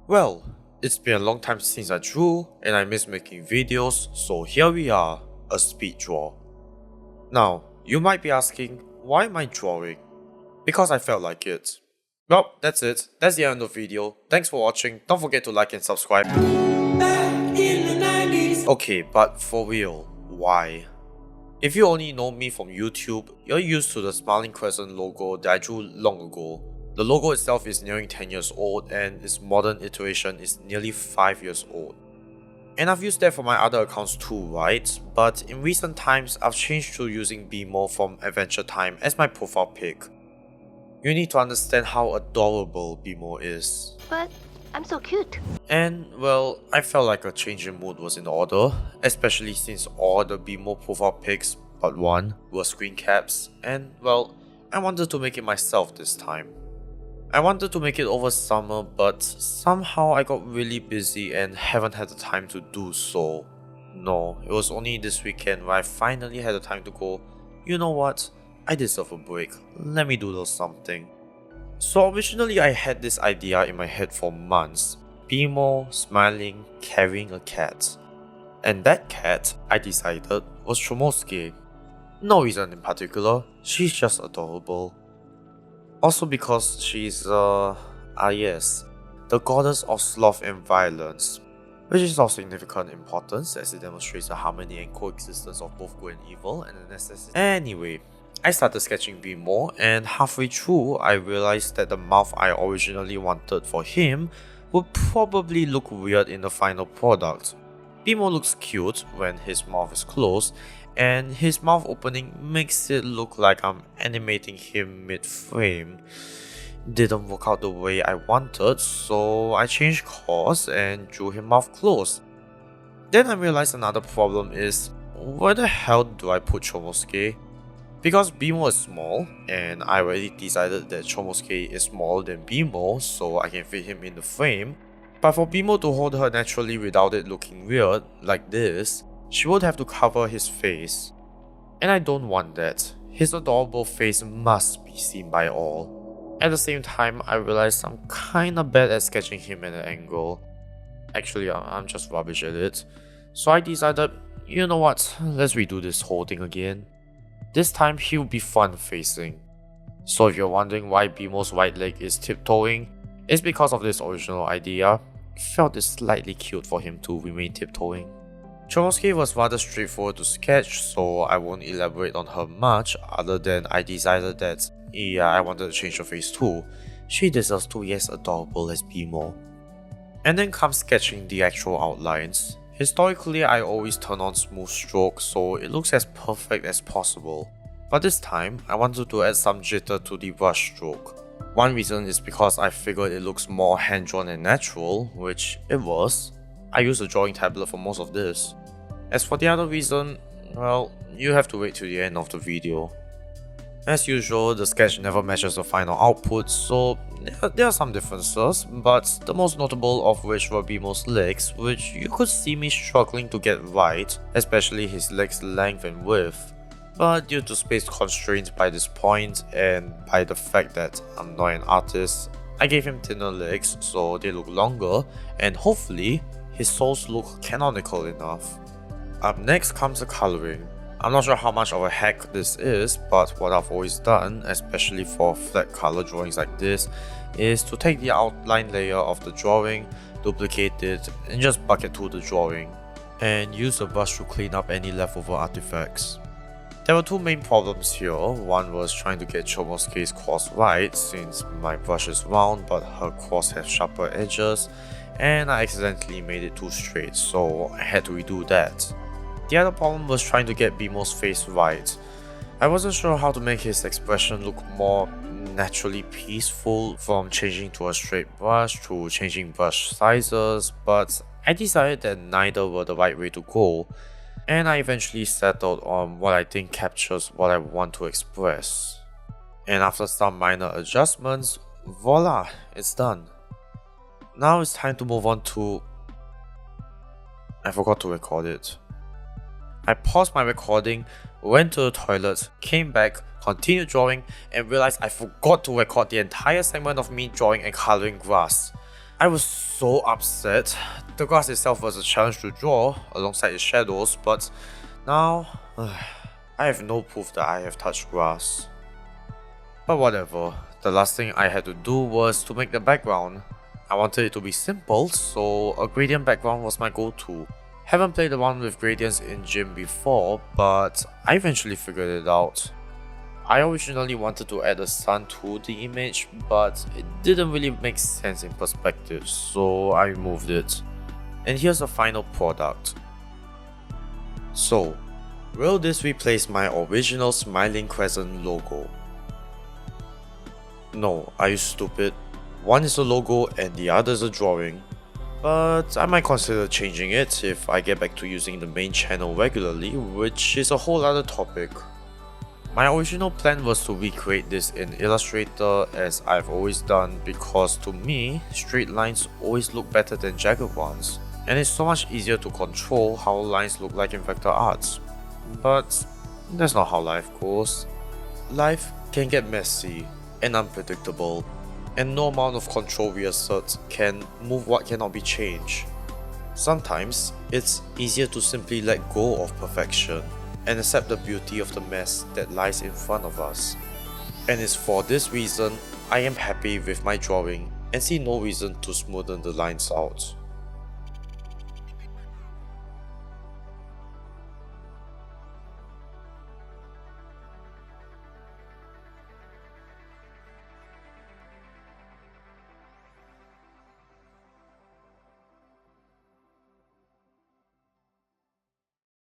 Well, it's been a long time since I drew and I miss making videos, so here we are, a speed draw. Now, you might be asking, why am I drawing? Because I felt like it. Well, that's it. That's the end of the video. Thanks for watching. Don't forget to like and subscribe. Okay, but for real, why? If you only know me from YouTube, you're used to the smiling crescent logo that I drew long ago. The logo itself is nearing 10 years old and its modern iteration is nearly 5 years old. And I've used that for my other accounts too, right? But in recent times, I've changed to using BMO from Adventure Time as my profile pic. You need to understand how adorable BMO is. But I'm so cute. And well, I felt like a change in mood was in order, especially since all the BMO profile pics but one were screen caps, and well, I wanted to make it myself this time. I wanted to make it over summer, but somehow I got really busy and haven't had the time to do so. No, it was only this weekend where I finally had the time to go, you know what, I deserve a break, let me doodle something. So originally I had this idea in my head for months, BMO smiling, carrying a cat. And that cat, I decided, was Chomusuke. No reason in particular, she's just adorable. Also because she's yes, the goddess of sloth and violence, which is of significant importance as it demonstrates the harmony and coexistence of both good and evil and the necessity. Anyway, I started sketching BMO and halfway through I realized that the mouth I originally wanted for him would probably look weird in the final product. BMO looks cute when his mouth is closed, and his mouth opening makes it look like I'm animating him mid-frame. Didn't work out the way I wanted, so I changed course and drew him mouth closed. Then I realized another problem is, where the hell do I put Chomusuke? Because BMO is small, and I already decided that Chomusuke is smaller than BMO, so I can fit him in the frame. But for BMO to hold her naturally without it looking weird, like this, she would have to cover his face. And I don't want that. His adorable face must be seen by all. At the same time, I realized I'm kinda bad at sketching him at an angle. Actually, I'm just rubbish at it. So I decided, you know what, let's redo this whole thing again. This time he'll be front facing. So if you're wondering why BMO's right leg is tiptoeing, it's because of this original idea. Felt it slightly cute for him to remain tiptoeing. Chomusuke was rather straightforward to sketch, so I won't elaborate on her much other than I decided that, yeah, I wanted to change her face too. She deserves to be as adorable as BMO. And then comes sketching the actual outlines. Historically, I always turn on smooth stroke so it looks as perfect as possible. But this time, I wanted to add some jitter to the brush stroke. One reason is because I figured it looks more hand-drawn and natural, which it was. I used a drawing tablet for most of this. As for the other reason, well, you have to wait till the end of the video. As usual, the sketch never matches the final output, so there are some differences, but the most notable of which were BMO's legs, which you could see me struggling to get right, especially his legs' length and width. But due to space constraints by this point, and by the fact that I'm not an artist, I gave him thinner legs so they look longer, and hopefully, his soles look canonical enough. Up next comes the coloring. I'm not sure how much of a hack this is, but what I've always done, especially for flat color drawings like this, is to take the outline layer of the drawing, duplicate it, and just bucket to the drawing, and use the brush to clean up any leftover artifacts. There were two main problems here. One was trying to get Chomusuke's cross right, since my brush is round but her cross has sharper edges, and I accidentally made it too straight, so I had to redo that. The other problem was trying to get BMO's face right. I wasn't sure how to make his expression look more naturally peaceful from changing to a straight brush to changing brush sizes, but I decided that neither were the right way to go, and I eventually settled on what I think captures what I want to express. And after some minor adjustments, voila, it's done. Now it's time to move on to... I forgot to record it. I paused my recording, went to the toilet, came back, continued drawing, and realized I forgot to record the entire segment of me drawing and coloring grass. I was so upset. The grass itself was a challenge to draw alongside its shadows, but now I have no proof that I have touched grass. But whatever, the last thing I had to do was to make the background. I wanted it to be simple, so a gradient background was my go-to. Haven't played around with gradients in gym before, but I eventually figured it out. I originally wanted to add a sun to the image, but it didn't really make sense in perspective, so I removed it. And here's the final product. So, will this replace my original smiling crescent logo? No, are you stupid? One is a logo and the other is a drawing. But I might consider changing it if I get back to using the main channel regularly, which is a whole other topic. My original plan was to recreate this in Illustrator as I've always done because to me, straight lines always look better than jagged ones, and it's so much easier to control how lines look like in vector arts. But that's not how life goes. Life can get messy and unpredictable, and no amount of control we assert can move what cannot be changed. Sometimes, it's easier to simply let go of perfection and accept the beauty of the mess that lies in front of us. And it's for this reason I am happy with my drawing and see no reason to smoothen the lines out.